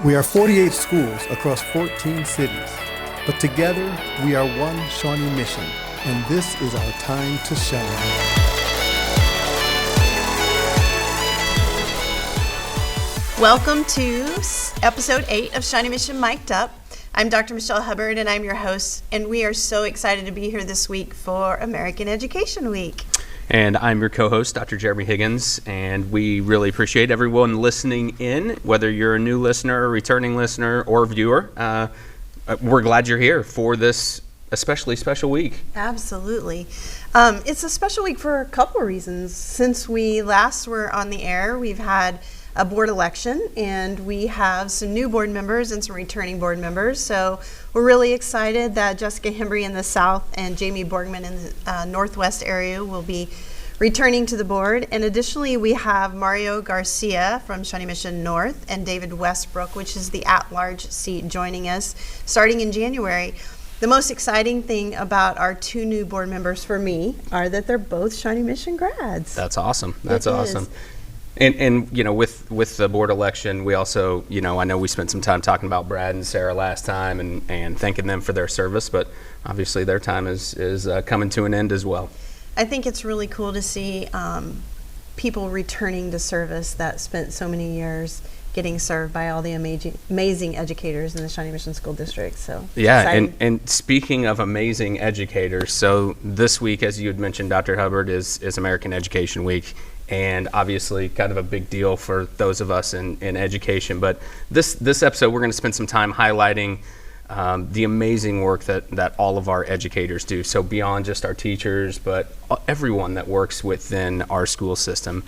We are 48 schools across 14 cities, but together we are one Shawnee mission, and this is our time to shine. Welcome to episode 8 of Shawnee Mission Mic'd Up. I'm Dr. Michelle Hubbard, and I'm your host, and we are so excited to be here this week for American Education Week. And I'm your co-host, Dr. Jeremy Higgins, and we really appreciate everyone listening in, whether you're a new listener, a returning listener, or viewer. We're glad you're here for this especially special week. Absolutely. It's a special week for a couple of reasons. Since we last were on the air, we've had a board election, and we have some new board members and some returning board members. So we're really excited that Jessica Hembry in the South and Jamie Borgman in the Northwest area will be returning to the board. And additionally, we have Mario Garcia from Shawnee Mission North and David Westbrook, which is the at-large seat, joining us starting in January. The most exciting thing about our two new board members for me are that they're both Shawnee Mission grads. That's awesome. That's awesome. And you know, with the board election, we also, you know, I know we spent some time talking about Brad and Sarah last time and thanking them for their service, but obviously their time is coming to an end as well. I think it's really cool to see people returning to service that spent so many years getting served by all the amazing educators in the Shawnee Mission School District. So yeah, and speaking of amazing educators, so this week, as you had mentioned, Dr. Hubbard, is American Education Week. And obviously kind of a big deal for those of us in education. But this episode, we're going to spend some time highlighting the amazing work that all of our educators do. So beyond just our teachers, but everyone that works within our school system.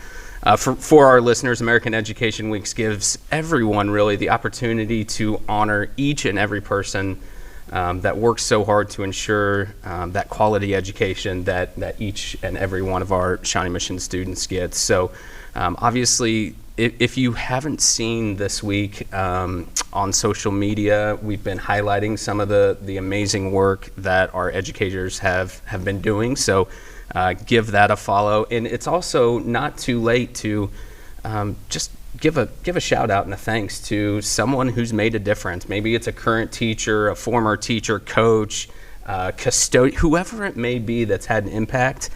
For our listeners, American Education Week gives everyone really the opportunity to honor each and every person that works so hard to ensure that quality education that each and every one of our Shawnee Mission students gets. So obviously, if you haven't seen this week on social media, we've been highlighting some of the amazing work that our educators have been doing. So give that a follow. And it's also not too late to just give a shout out and a thanks to someone who's made a difference. Maybe it's a current teacher, a former teacher, coach, custodian, whoever it may be that's had an impact.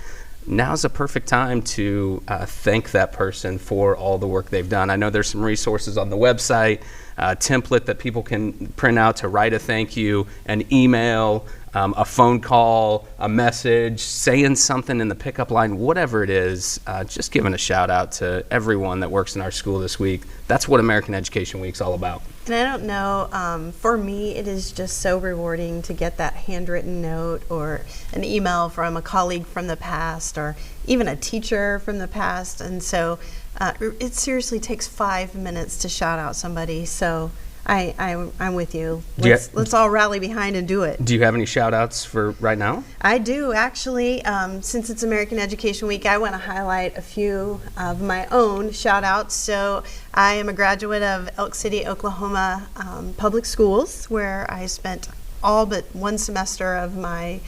Now's a perfect time to thank that person for all the work they've done. I know there's some resources on the website, a template that people can print out to write a thank you, an email, a phone call, a message, saying something in the pickup line, whatever it is, just giving a shout out to everyone that works in our school this week. That's what American Education Week's all about. And I don't know, for me, it is just so rewarding to get that handwritten note or an email from a colleague from the past or even a teacher from the past. And so it seriously takes 5 minutes to shout out somebody. So I'm with you. Let's all rally behind and do it. Do you have any shout outs for right now? I do, actually. Since it's American Education Week, I want to highlight a few of my own shout outs. So I am a graduate of Elk City, Oklahoma Public Schools, where I spent all but one semester of my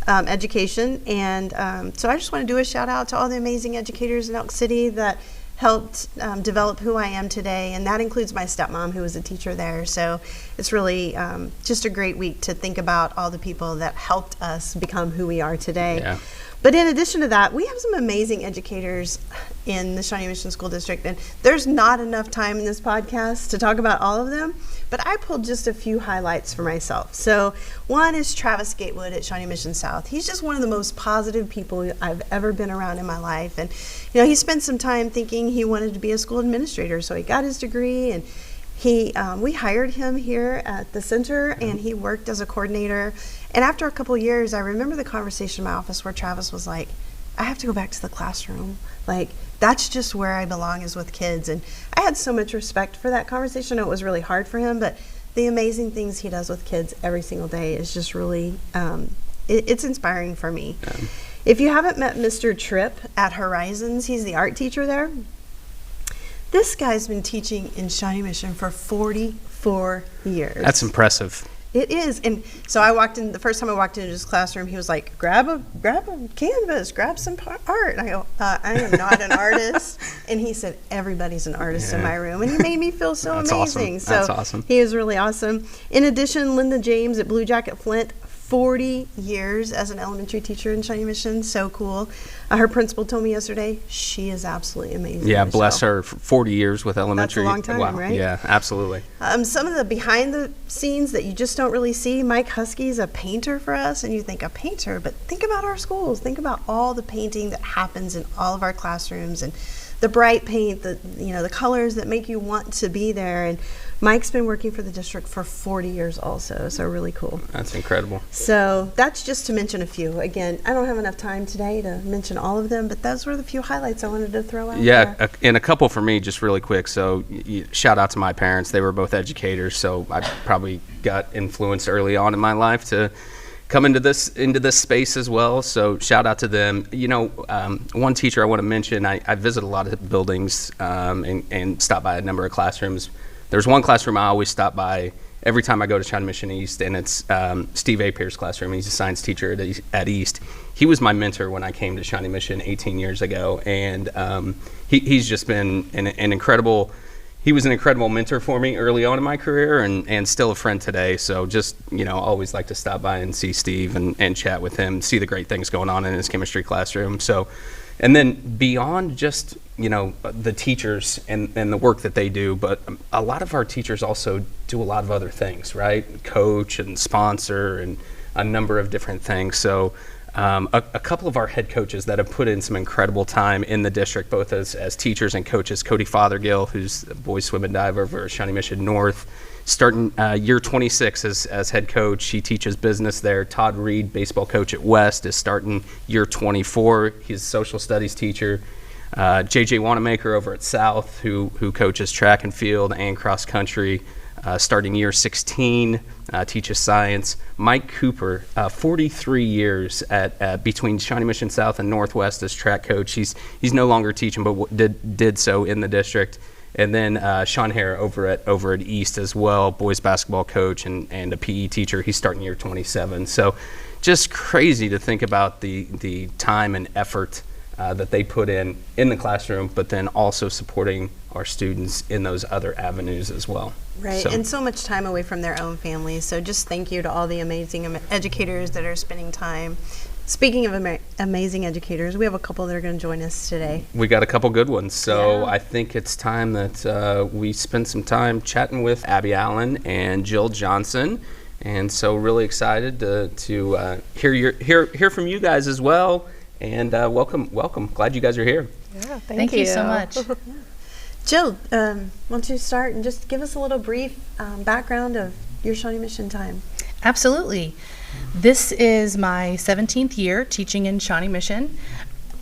education. And so I just want to do a shout out to all the amazing educators in Elk City that helped develop who I am today, and that includes my stepmom, who was a teacher there. So it's really just a great week to think about all the people that helped us become who we are today. Yeah. But in addition to that, we have some amazing educators in the Shawnee Mission School District, and there's not enough time in this podcast to talk about all of them, but I pulled just a few highlights for myself. So one is Travis Gatewood at Shawnee Mission South. He's just one of the most positive people I've ever been around in my life. And, you know, he spent some time thinking he wanted to be a school administrator, so he got his degree, and we hired him here at the center, and he worked as a coordinator. And after a couple of years, I remember the conversation in my office where Travis was like, I have to go back to the classroom. Like, that's just where I belong, is with kids. And I had so much respect for that conversation. It was really hard for him, but the amazing things he does with kids every single day is just really, it's inspiring for me. Yeah. If you haven't met Mr. Tripp at Horizons, he's the art teacher there. This guy's been teaching in Shawnee Mission for 44 years. That's impressive. It is. And so the first time I walked into his classroom, he was like, grab a canvas, grab some art. And I go, I am not an artist. And he said, everybody's an artist in my room. And he made me feel so That's amazing. Awesome. So That's awesome. He was really awesome. In addition, Linda James at Blue Jacket Flint, 40 years as an elementary teacher in Shawnee Mission. So cool. Her principal told me yesterday she is absolutely amazing. Yeah, bless her. 40 years with elementary. That's a long time, right? Yeah, absolutely. Some of the behind the scenes that you just don't really see. Mike Husky's a painter for us, and you think a painter, but think about our schools. Think about all the painting that happens in all of our classrooms, and the bright paint, the colors that make you want to be there. And Mike's been working for the district for 40 years also, so really cool. That's incredible. So that's just to mention a few. Again, I don't have enough time today to mention all of them, but those were the few highlights I wanted to throw out there. Yeah, and a couple for me, just really quick. So shout out to my parents. They were both educators, so I probably got influenced early on in my life to come into this space as well. So shout out to them. One teacher I want to mention, I visit a lot of buildings and stop by a number of classrooms. There's one classroom I always stop by every time I go to Shawnee Mission East, and it's Steve Apier's classroom. He's a science teacher at East. He was my mentor when I came to Shawnee Mission 18 years ago, and he's just been an incredible. He was an incredible mentor for me early on in my career, and still a friend today. So just always like to stop by and see Steve and chat with him, see the great things going on in his chemistry classroom. So, and then beyond just the teachers and the work that they do, but a lot of our teachers also do a lot of other things, right? Coach and sponsor and a number of different things. So a couple of our head coaches that have put in some incredible time in the district, both as teachers and coaches. Cody Fothergill, who's the boys swim and dive over at Shawnee Mission North, starting year 26 as head coach. He teaches business there. Todd Reed, baseball coach at West, is starting year 24. He's a social studies teacher. JJ Wanamaker over at South, who coaches track and field and cross country, starting year 16, teaches science. Mike Cooper, 43 years at between Shawnee Mission South and Northwest as track coach. He's no longer teaching, but did so in the district. And then Sean Hare over at East as well, boys basketball coach and a PE teacher. He's starting year 27. So just crazy to think about the time and effort that they put in the classroom, but then also supporting our students in those other avenues as well. Right, and so much time away from their own families. So just thank you to all the amazing educators that are spending time. Speaking of amazing educators, we have a couple that are going to join us today. We got a couple good ones. So Yeah. I think it's time that we spend some time chatting with Abby Allen and Jill Johnson. And so really excited to hear from you guys as well. And welcome. Glad you guys are here. Yeah, Thank you so much. Jill, why don't you start and just give us a little brief background of your Shawnee Mission time? Absolutely. This is my 17th year teaching in Shawnee Mission.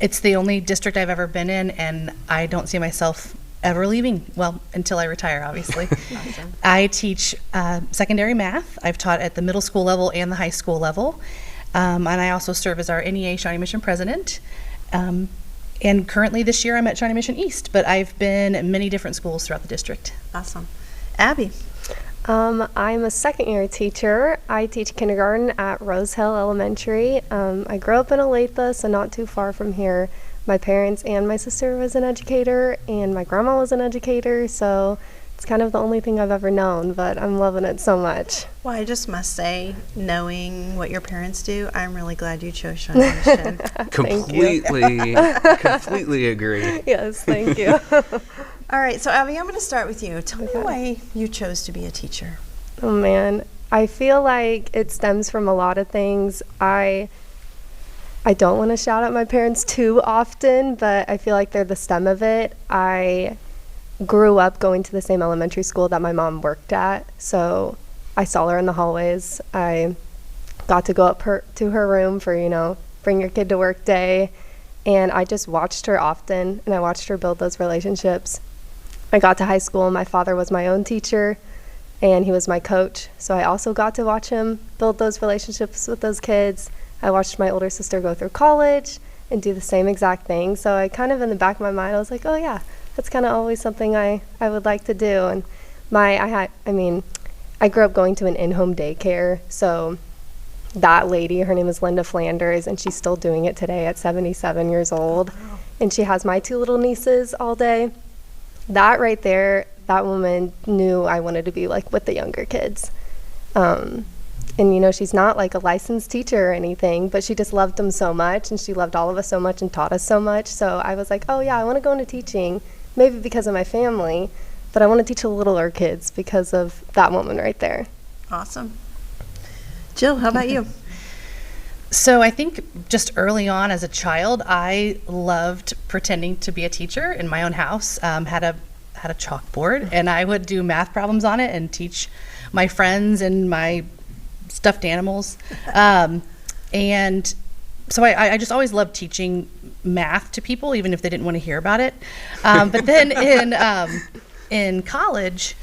It's the only district I've ever been in, and I don't see myself ever leaving, well, until I retire, obviously. Awesome. I teach secondary math. I've taught at the middle school level and the high school level. And I also serve as our NEA Shawnee Mission president. And currently this year I'm at Shawnee Mission East, but I've been at many different schools throughout the district. Awesome. Abby. I'm a second-year teacher. I teach kindergarten at Rose Hill Elementary. I grew up in Olathe, so not too far from here. My parents and my sister was an educator, and my grandma was an educator, so it's kind of the only thing I've ever known, but I'm loving it so much. Well, I just must say, knowing what your parents do, I'm really glad you chose Shawnee Mission. Completely agree. Yes, thank you. All right, so Abby, I'm going to start with you. Tell me why you chose to be a teacher. Oh man, I feel like it stems from a lot of things. I don't want to shout out my parents too often, but I feel like they're the stem of it. I grew up going to the same elementary school that my mom worked at, so I saw her in the hallways. I got to go up to her room for, bring your kid to work day, and I just watched her often, and I watched her build those relationships. I got to high school, and my father was my own teacher, and he was my coach, so I also got to watch him build those relationships with those kids. I watched my older sister go through college and do the same exact thing, so I kind of in the back of my mind, I was like, oh yeah, that's kind of always something I would like to do. And I grew up going to an in-home daycare, so that lady, her name is Linda Flanders, and she's still doing it today at 77 years old. Wow. And she has my 2 little nieces all day. That right there, that woman knew I wanted to be like with the younger kids. And she's not like a licensed teacher or anything, but she just loved them so much, and she loved all of us so much and taught us so much. So I was like, oh yeah, I want to go into teaching, maybe because of my family, but I want to teach the littler kids because of that woman right there. Awesome. Jill, how about you? So I think just early on as a child, I loved pretending to be a teacher in my own house. Had a chalkboard, and I would do math problems on it and teach my friends and my stuffed animals. And so I just always loved teaching math to people, even if they didn't want to hear about it. But then in college,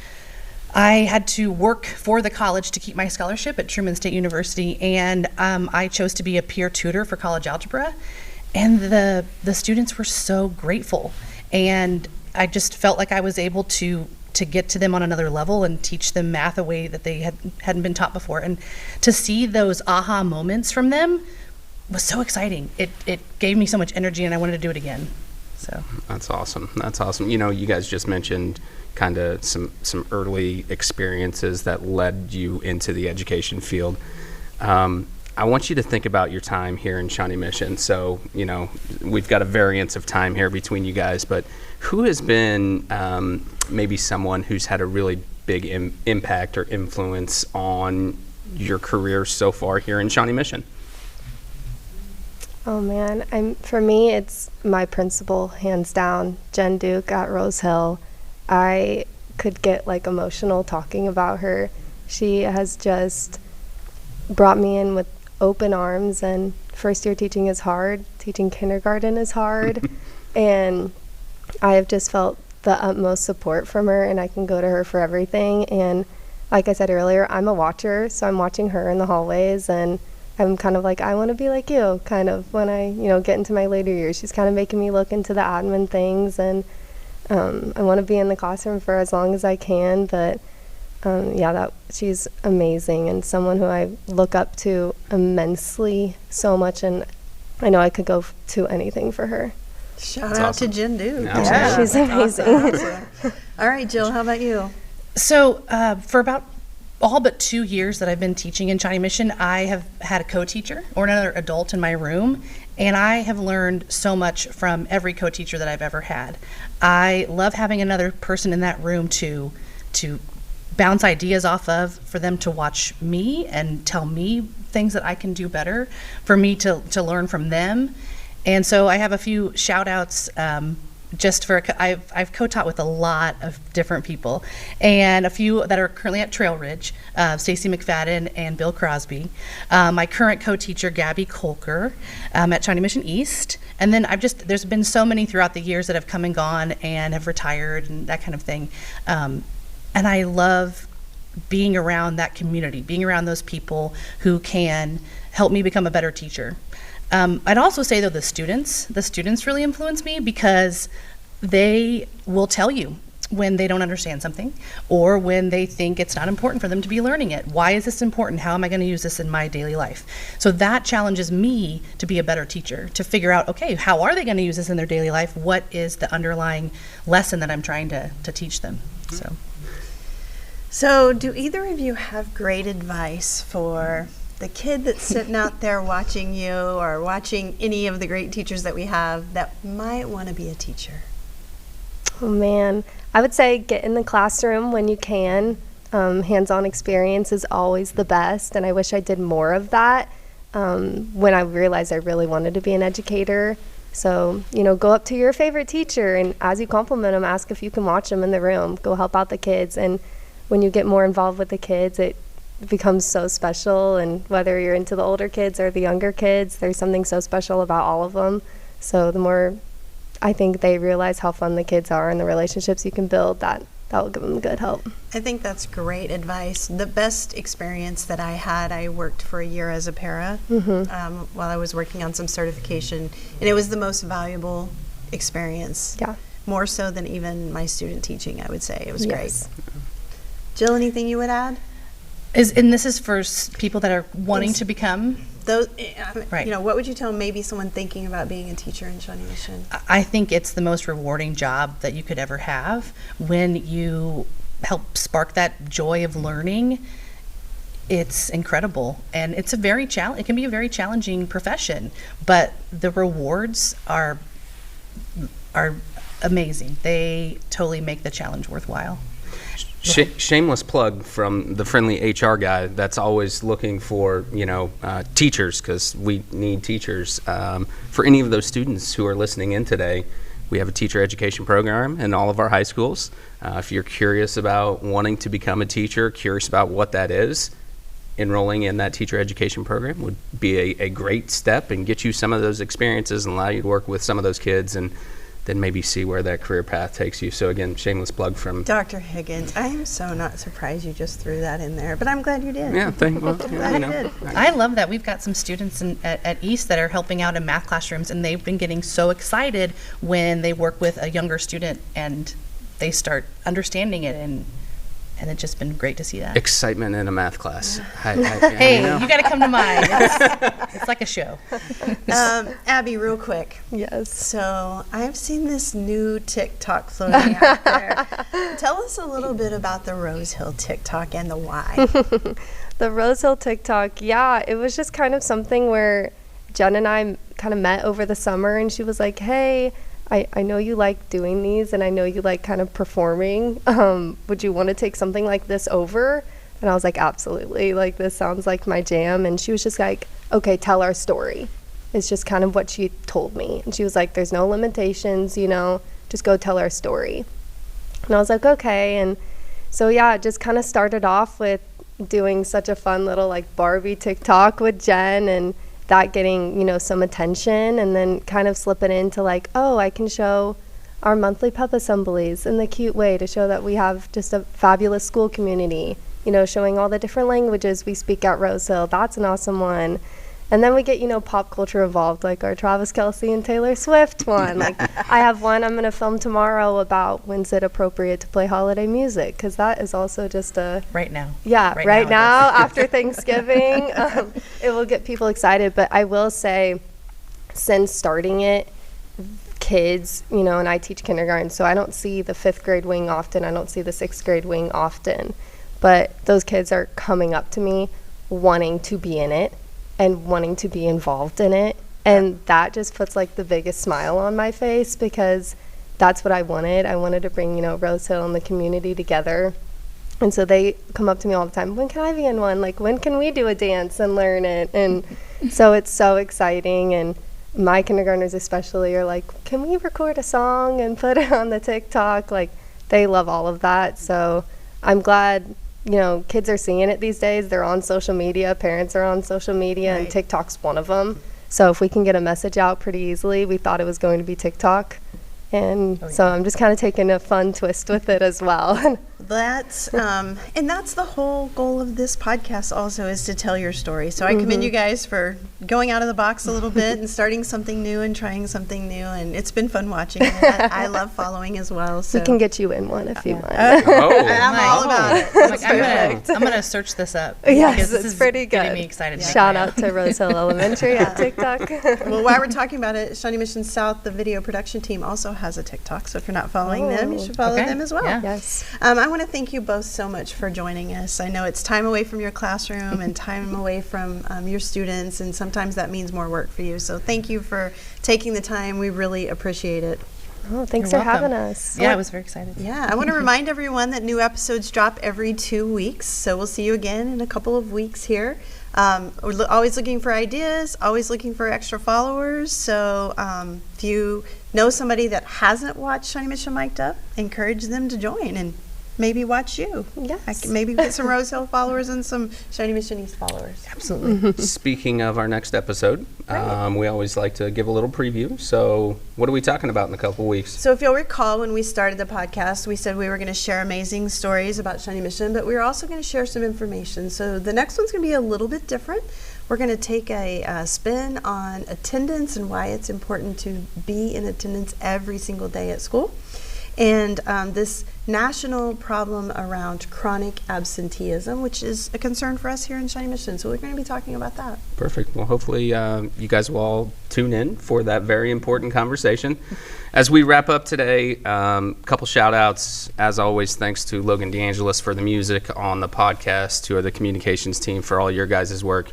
I had to work for the college to keep my scholarship at Truman State University, and I chose to be a peer tutor for college algebra, and the students were so grateful, and I just felt like I was able to get to them on another level and teach them math a way that they hadn't been taught before, and to see those aha moments from them was so exciting. It gave me so much energy, and I wanted to do it again. So That's awesome. That's awesome. You guys just mentioned kind of some early experiences that led you into the education field. I want you to think about your time here in Shawnee Mission. So, we've got a variance of time here between you guys, but who has been maybe someone who's had a really big impact or influence on your career so far here in Shawnee Mission? Oh man, for me, it's my principal, hands down, Jen Duke at Rose Hill. I could get emotional talking about her. She has just brought me in with open arms, and first year teaching is hard. Teaching kindergarten is hard. And I have just felt the utmost support from her, and I can go to her for everything. And like I said earlier, I'm a watcher, so I'm watching her in the hallways, and I'm kind of like, I want to be like you, kind of, when I, get into my later years. She's kind of making me look into the admin things, and I want to be in the classroom for as long as I can, but she's amazing and someone who I look up to immensely so much, and I know I could go to anything for her. Shout That's out awesome. to Jen Duke. Yeah, she's amazing. Awesome. All right, Jill, how about you? So for about all but 2 years that I've been teaching in Shawnee Mission, I have had a co-teacher or another adult in my room, and I have learned so much from every co-teacher that I've ever had. I love having another person in that room to bounce ideas off of, for them to watch me and tell me things that I can do better, for me to learn from them. And so I have a few shout outs I've co-taught with a lot of different people, and a few that are currently at Trail Ridge, Stacy McFadden and Bill Crosby. My current co-teacher, Gabby Kolker, at Shawnee Mission East. And then there's been so many throughout the years that have come and gone and have retired and that kind of thing. And I love being around that community, being around those people who can help me become a better teacher. I'd also say, though, the students really influence me, because they will tell you when they don't understand something, or when they think it's not important for them to be learning it. Why is this important? How am I going to use this in my daily life? So that challenges me to be a better teacher, to figure out, okay, how are they going to use this in their daily life? What is the underlying lesson that I'm trying to teach them? So do either of you have great advice for the kid that's sitting out there watching you, or watching any of the great teachers that we have, that might want to be a teacher? Oh man, I would say get in the classroom when you can. Hands-on experience is always the best, and I wish I did more of that when I realized I really wanted to be an educator. So, go up to your favorite teacher, and as you compliment them, ask if you can watch them in the room. Go help out the kids, and when you get more involved with the kids, it becomes so special. And whether you're into the older kids or the younger kids, there's something so special about all of them. So the more I think they realize how fun the kids are and the relationships you can build, that will give them good help. I think that's great advice. The best experience that I had, I worked for a year as a para while I was working on some certification, and it was the most valuable experience. Yeah. More so than even my student teaching, I would say. It was Yes. great. Jill, anything you would add? And this is for people that are wanting to become? Those, Right. what would you tell maybe someone thinking about being a teacher in Shawnee Mission? I think it's the most rewarding job that you could ever have when you help spark that joy of learning. It's incredible, and it's it can be a very challenging profession, but the rewards are amazing. They totally make the challenge worthwhile. Shameless plug from the friendly HR guy that's always looking for, teachers, because we need teachers. For any of those students who are listening in today, we have a teacher education program in all of our high schools. If you're curious about wanting to become a teacher, curious about what that is, enrolling in that teacher education program would be a great step and get you some of those experiences and allow you to work with some of those kids and then maybe see where that career path takes you. So again, shameless plug from Dr. Higgins. I am so not surprised you just threw that in there, but I'm glad you did. Yeah, Glad you did. I love that. We've got some students at East that are helping out in math classrooms, and they've been getting so excited when they work with a younger student and they start understanding it, and it's just been great to see that. excitement in a math class. Hey, you got to come to mine. It's like a show. Abby, real quick. Yes. So I've seen this new TikTok floating out there. Tell us a little bit about the Rose Hill TikTok and the why. The Rose Hill TikTok, yeah, it was just kind of something where Jen and I kind of met over the summer, and she was like, hey, I know you like doing these, and I know you like kind of performing. Would you want to take something like this over? And I was like, absolutely. Like, this sounds like my jam. And she was just like, okay, tell our story. It's just kind of what she told me. And she was like, there's no limitations, just go tell our story. And I was like, okay. And so, yeah, it just kind of started off with doing such a fun little like Barbie TikTok with Jen, and that getting, some attention, and then kind of slipping into like, oh, I can show our monthly pep assemblies in the cute way to show that we have just a fabulous school community, showing all the different languages we speak at Rose Hill. That's an awesome one. And then we get, pop culture involved, like our Travis Kelce and Taylor Swift one. Like, I have one I'm going to film tomorrow about when's it appropriate to play holiday music, because that is also just a... Right now. Yeah, right now after Thanksgiving. It will get people excited. But I will say, since starting it, kids, and I teach kindergarten, so I don't see the 5th grade wing often. I don't see the 6th grade wing often. But those kids are coming up to me wanting to be in it and wanting to be involved in it. And that just puts like the biggest smile on my face, because that's what I wanted. I wanted to bring, Rose Hill and the community together. And so they come up to me all the time, when can I be in one? Like, when can we do a dance and learn it? And so it's so exciting. And my kindergartners especially are like, can we record a song and put it on the TikTok? Like, they love all of that. So I'm glad, kids are seeing it these days. They're on social media. Parents are on social media, right. And TikTok's one of them. So if we can get a message out pretty easily, we thought it was going to be TikTok. And so I'm just kind of taking a fun twist with it as well. That's and that's the whole goal of this podcast also, is to tell your story. So I commend you guys for going out of the box a little bit and starting something new and trying something new, and it's been fun watching it. I love following as well. So we can get you in one if you want. I'm all about it. I'm gonna search this up. Yes, it's pretty good. Getting me excited. Shout out to Rose Hill Elementary at TikTok. Well, while we're talking about it, Shawnee Mission South, the video production team, also has a TikTok. So if you're not following them, you should follow them as well. Yeah. Yes. I want to thank you both so much for joining us. I know it's time away from your classroom and time away from your students, and sometimes that means more work for you. So thank you for taking the time. We really appreciate it. Oh, thanks You're for welcome. having us. Yeah, I was very excited. Yeah, I want to remind everyone that new episodes drop every 2 weeks. So we'll see you again in a couple of weeks here. We're always looking for ideas, always looking for extra followers. So if you know somebody that hasn't watched Shawnee Mission Mic'd Up, encourage them to join and maybe watch you. Yes. Maybe get some Rose Hill followers and some Shawnee Mission East followers. Absolutely. Speaking of our next episode, we always like to give a little preview. So what are we talking about in a couple weeks? So if you'll recall, when we started the podcast, we said we were going to share amazing stories about Shawnee Mission, but we were also going to share some information. So the next one's going to be a little bit different. We're going to take a spin on attendance and why it's important to be in attendance every single day at school. And this national problem around chronic absenteeism, which is a concern for us here in Shawnee Mission. So we're going to be talking about that. Perfect. Well, hopefully you guys will all tune in for that very important conversation. As we wrap up today, a couple shout outs. As always, thanks to Logan DeAngelis for the music on the podcast, to the communications team for all your guys' work.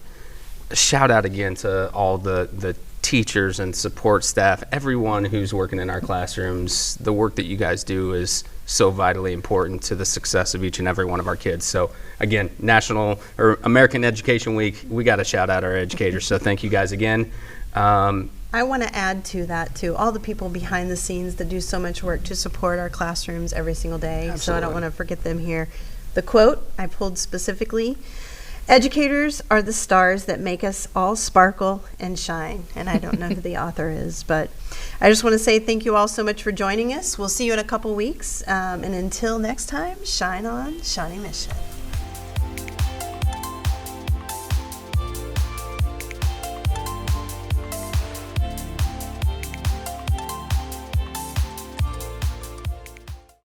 A shout out again to all the teachers and support staff, everyone who's working in our classrooms. The work that you guys do is so vitally important to the success of each and every one of our kids. So again, National or American Education Week, we got to shout out our educators. So thank you guys again. I want to add to that, too, all the people behind the scenes that do so much work to support our classrooms every single day. Absolutely. So I don't want to forget them here. The quote I pulled specifically: "Educators are the stars that make us all sparkle and shine." And I don't know who the author is, but I just want to say thank you all so much for joining us. We'll see you in a couple weeks. And until next time, shine on, Shawnee Mission.